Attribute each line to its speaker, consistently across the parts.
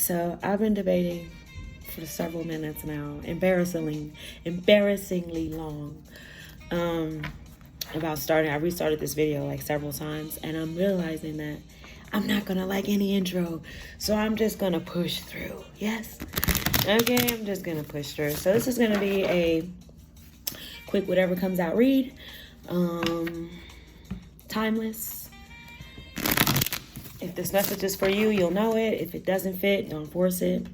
Speaker 1: So I've been debating for several minutes now, embarrassingly long, about starting. I restarted this video like several times, and I'm realizing that I'm not gonna like any intro, so I'm just gonna push through. Yes, okay, I'm just gonna push through. So this is gonna be a quick whatever comes out read, timeless. If this message is for you, you'll know it. If it doesn't fit, don't force it.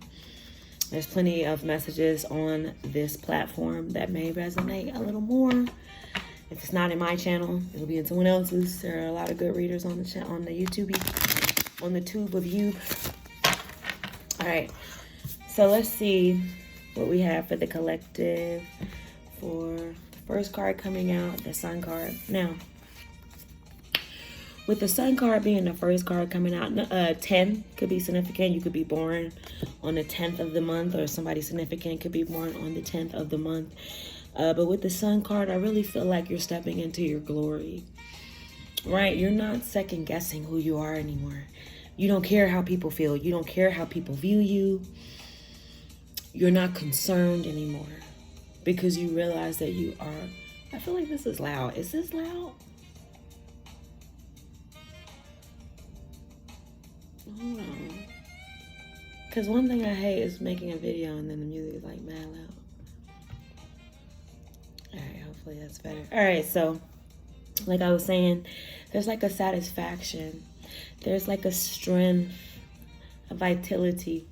Speaker 1: There's plenty of messages on this platform that may resonate a little more. If it's not in my channel, it'll be in someone else's. There are a lot of good readers on the YouTube, on the tube of you. All right, so let's see what we have for the collective for the first card coming out, the Sun card. Now, with the Sun card being the first card coming out, 10 could be significant. You could be born on the 10th of the month, or somebody significant could be born on the 10th of the month. But with the Sun card, I really feel like you're stepping into your glory, right? You're not second guessing who you are anymore. You don't care how people feel. You don't care how people view you. You're not concerned anymore because you realize that you are. I feel like this is loud. Is this loud? Hold on. Because one thing I hate is making a video and then the music is like mad loud. Alright, hopefully that's better. Alright, so like I was saying, there's like a satisfaction. There's like a strength, a vitality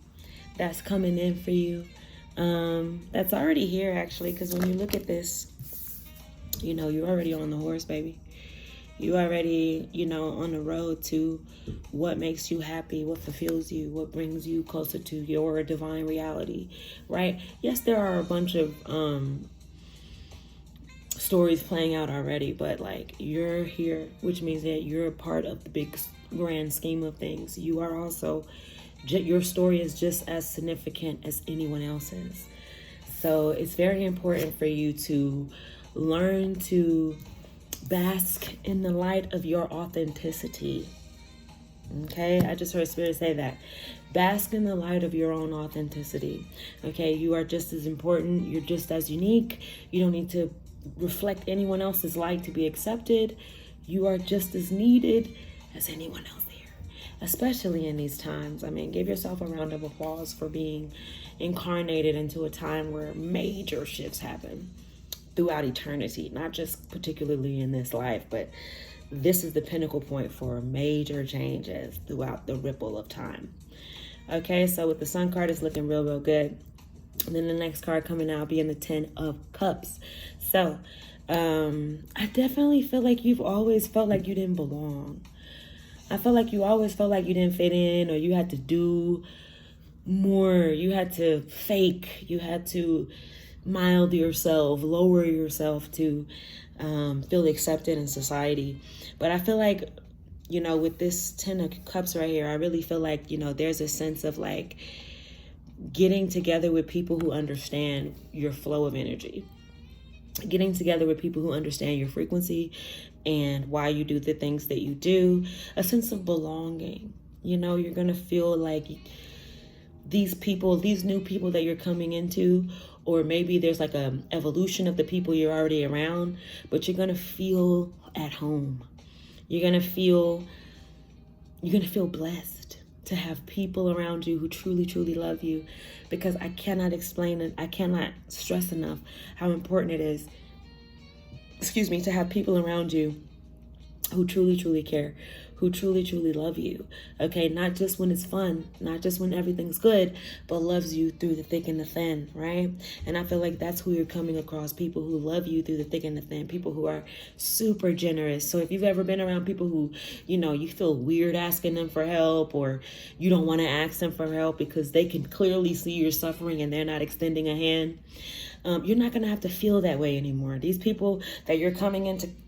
Speaker 1: that's coming in for you. That's already here actually, because when you look at this, you know, you're already on the horse, baby. You already, you know, on the road to what makes you happy, what fulfills you, what brings you closer to your divine reality, right? Yes, there are a bunch of stories playing out already, but like you're here, which means that you're a part of the big grand scheme of things. You are also, your story is just as significant as anyone else's. So it's very important for you to learn to bask in the light of your authenticity. Okay, I just heard Spirit say that. Bask in the light of your own authenticity. Okay, you are just as important. You're just as unique. You don't need to reflect anyone else's light to be accepted. You are just as needed as anyone else here, especially in these times. I mean, give yourself a round of applause for being incarnated into a time where major shifts happen throughout eternity, not just particularly in this life, but this is the pinnacle point for major changes throughout the ripple of time. Okay, so with the Sun card, it's looking real good. And then the next card coming out being the 10 of Cups. So I definitely feel like you've always felt like you didn't belong. I feel like you always felt like you didn't fit in, or you had to do more. You had to fake. You had to mild yourself, lower yourself to feel accepted in society. But I feel like, you know, with this 10 of Cups right here, I really feel like, you know, there's a sense of like getting together with people who understand your flow of energy, getting together with people who understand your frequency and why you do the things that you do, a sense of belonging. You know, you're going to feel like these people, these new people that you're coming into, or maybe there's like a evolution of the people you're already around, but you're going to feel at home. You're going to feel blessed to have people around you who truly, truly love you, because I cannot explain it. I cannot stress enough how important it is, to have people around you who truly, truly care, who truly, truly love you. Okay, not just when it's fun, not just when everything's good, but loves you through the thick and the thin, right? And I feel like that's who you're coming across, people who love you through the thick and the thin, people who are super generous. So if you've ever been around people who, you know, you feel weird asking them for help, or you don't want to ask them for help because they can clearly see you're suffering and they're not extending a hand, you're not going to have to feel that way anymore. These people that you're coming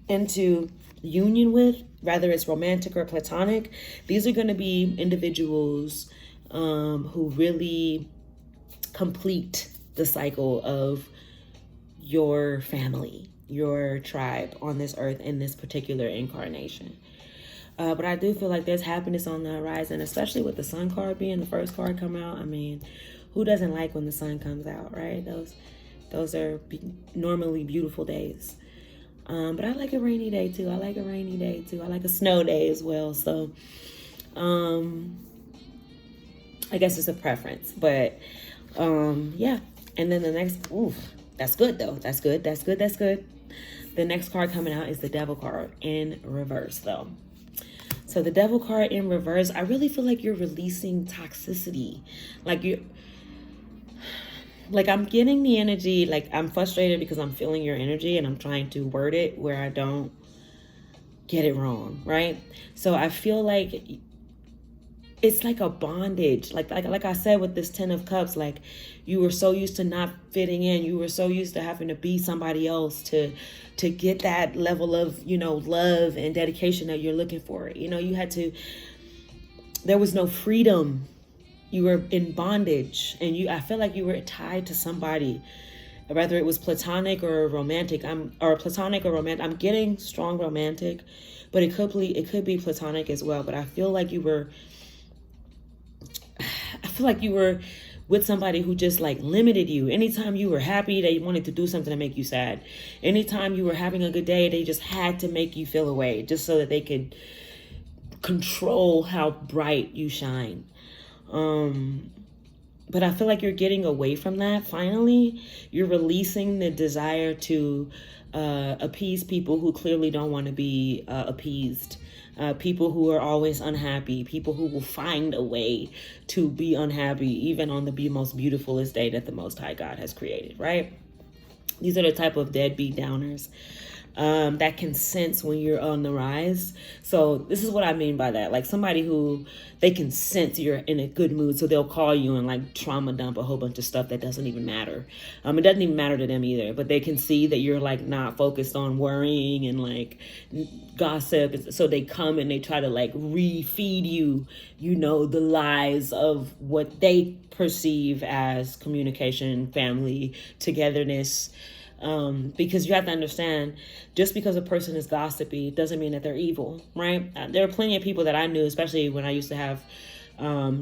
Speaker 1: into union with, whether it's romantic or platonic, these are going to be individuals who really complete the cycle of your family, your tribe on this earth in this particular incarnation. But I do feel like there's happiness on the horizon, especially with the sun card being the first card come out. I mean, who doesn't like when the sun comes out, right? Those are normally beautiful days. But I like a rainy day too. I like a snow day as well. So I guess it's a preference. But yeah. And then the next, that's good though. That's good. The next card coming out is the Devil card in reverse though. So the Devil card in reverse, I really feel like you're releasing toxicity. Like I'm getting the energy, like I'm frustrated because I'm feeling your energy and I'm trying to word it where I don't get it wrong, right? So I feel like it's like a bondage. Like I said with this 10 of Cups, like you were so used to not fitting in. You were so used to having to be somebody else to get that level of, love and dedication that you're looking for. There was no freedom. You were in bondage, and I feel like you were tied to somebody, whether it was platonic or romantic. I'm getting strong romantic, but it could be platonic as well. But I feel like you were with somebody who just like limited you. Anytime you were happy, they wanted to do something to make you sad. Anytime you were having a good day, they just had to make you feel away just so that they could control how bright you shine. But I feel like you're getting away from that. Finally, you're releasing the desire to appease people who clearly don't want to be appeased. People who are always unhappy, people who will find a way to be unhappy, even on the most beautifulest day that the Most High God has created, right? These are the type of deadbeat downers that can sense when you're on the rise. So this is what I mean by that. Like somebody who they can sense you're in a good mood, so they'll call you and like trauma dump a whole bunch of stuff that doesn't even matter. It doesn't even matter to them either, but they can see that you're like not focused on worrying and like gossip. So they come and they try to like refeed you, the lies of what they perceive as communication, family, togetherness. Because you have to understand, just because a person is gossipy doesn't mean that they're evil, right? There are plenty of people that I knew, especially when I used to have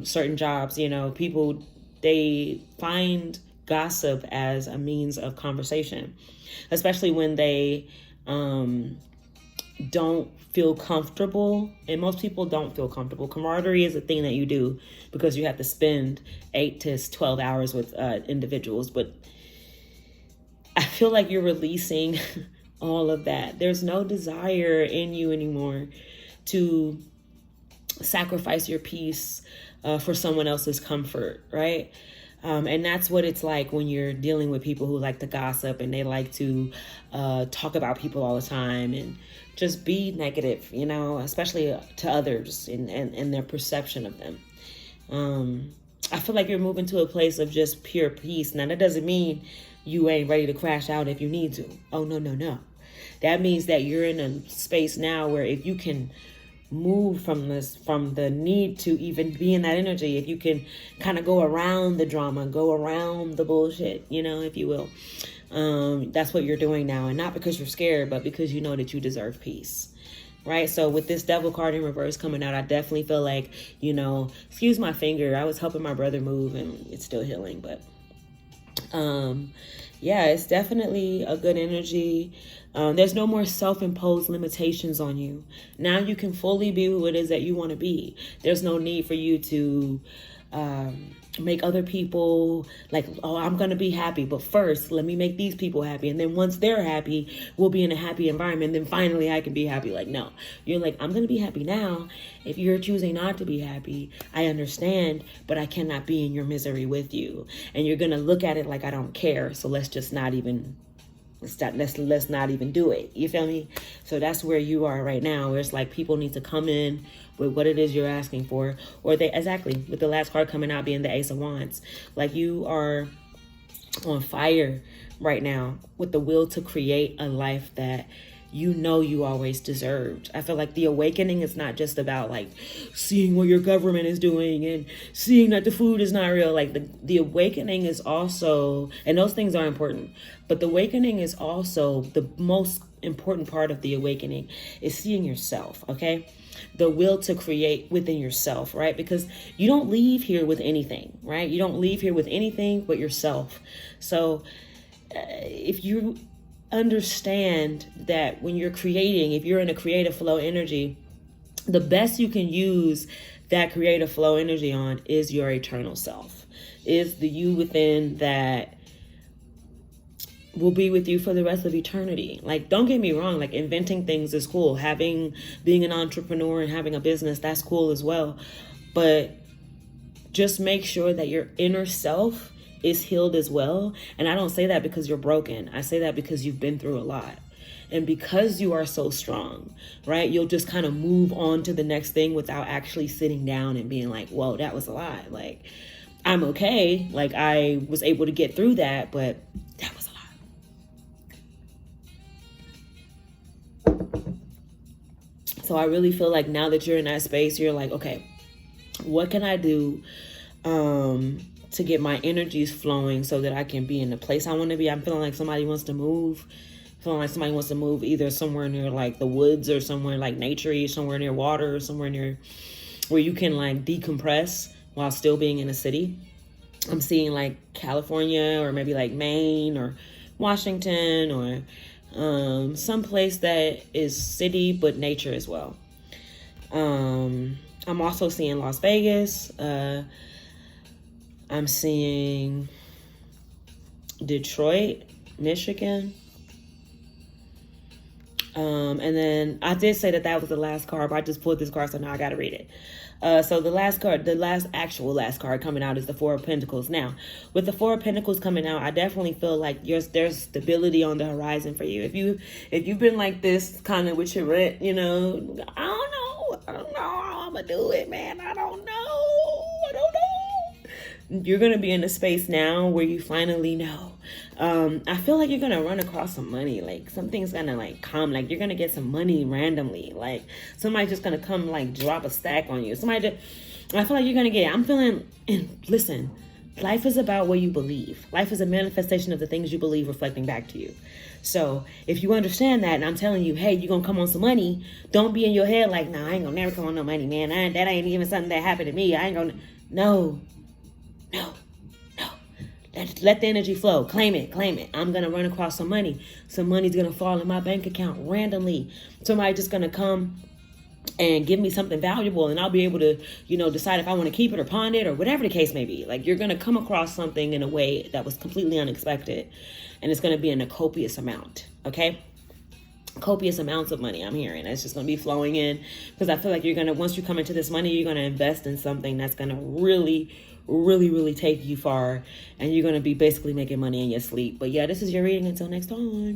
Speaker 1: certain jobs, people, they find gossip as a means of conversation, especially when they don't feel comfortable. And most people don't feel comfortable. Camaraderie is a thing that you do because you have to spend 8 to 12 hours with individuals, but I feel like you're releasing all of that. There's no desire in you anymore to sacrifice your peace for someone else's comfort, right? And that's what it's like when you're dealing with people who like to gossip and they like to talk about people all the time and just be negative, especially to others and their perception of them. I feel like you're moving to a place of just pure peace. Now, that doesn't mean you ain't ready to crash out if you need to. Oh, no. That means that you're in a space now where if you can move from the need to even be in that energy, if you can kind of go around the drama, go around the bullshit, if you will. That's what you're doing now. And not because you're scared, but because you know that you deserve peace. Right? So with this Devil card in reverse coming out, I definitely feel like, excuse my finger, I was helping my brother move and it's still healing, but yeah, it's definitely a good energy. There's no more self-imposed limitations on you. Now you can fully be who it is that you want to be. There's no need for you to make other people like, oh, I'm going to be happy, but first let me make these people happy. And then once they're happy, we'll be in a happy environment. Then finally I can be happy. Like, no, you're like, I'm going to be happy now. If you're choosing not to be happy, I understand, but I cannot be in your misery with you. And you're going to look at it like I don't care. So let's just not even let's not even do it. You feel me? So that's where you are right now, where it's like people need to come in with what it is you're asking for, or exactly with the last card coming out being the Ace of Wands. Like you are on fire right now with the will to create a life that you know you always deserved. I feel like the awakening is not just about like seeing what your government is doing and seeing that the food is not real. Like the awakening is also, and those things are important, but the awakening is also the most important part of the awakening is seeing yourself, okay? The will to create within yourself, right? Because you don't leave here with anything, right? You don't leave here with anything but yourself. So if you understand that when you're creating, if you're in a creative flow energy, the best you can use that creative flow energy on is your eternal self, is the you within that will be with you for the rest of eternity. Like, don't get me wrong, like inventing things is cool. Being an entrepreneur and having a business, that's cool as well. But just make sure that your inner self is healed as well. And I don't say that because you're broken. I say that because you've been through a lot. And because you are so strong, right? You'll just kind of move on to the next thing without actually sitting down and being like, whoa, that was a lot. Like, I'm okay. Like, I was able to get through that, but that was a lot. So I really feel like now that you're in that space, you're like, okay, what can I do to get my energies flowing so that I can be in the place I want to be? I'm feeling like somebody wants to move. Feeling like somebody wants to move either somewhere near like the woods or somewhere like nature-y, somewhere near water, or somewhere near where you can like decompress while still being in a city. I'm seeing like California or maybe like Maine or Washington or some place that is city but nature as well. I'm also seeing Las Vegas. I'm seeing Detroit, Michigan. And then I did say that was the last card, but I just pulled this card, so now I got to read it. So the last card coming out is the Four of Pentacles. Now, with the Four of Pentacles coming out, I definitely feel like there's stability on the horizon for you. If you've been like this kind of with your rent, you know, I don't know how I'm gonna do it, man. I don't know. You're gonna be in a space now where you finally know. I feel like you're gonna run across some money. Like something's gonna like come. Like you're gonna get some money randomly. Like somebody's just gonna come like drop a stack on you. I feel like you're gonna get. I'm feeling. And listen, life is about what you believe. Life is a manifestation of the things you believe reflecting back to you. So if you understand that, and I'm telling you, hey, you're gonna come on some money. Don't be in your head like, nah, I ain't gonna never come on no money, man. That ain't even something that happened to me. I ain't gonna. No. Let the energy flow. Claim it. I'm going to run across some money. Some money's going to fall in my bank account randomly. Somebody just going to come and give me something valuable, and I'll be able to, decide if I want to keep it or pawn it or whatever the case may be. Like, you're going to come across something in a way that was completely unexpected, and it's going to be in a copious amount, okay? Copious amounts of money I'm hearing. It's just going to be flowing in, because I feel like once you come into this money, you're going to invest in something that's going to really take you far, and you're going to be basically making money in your sleep. But yeah, this is your reading. Until next time.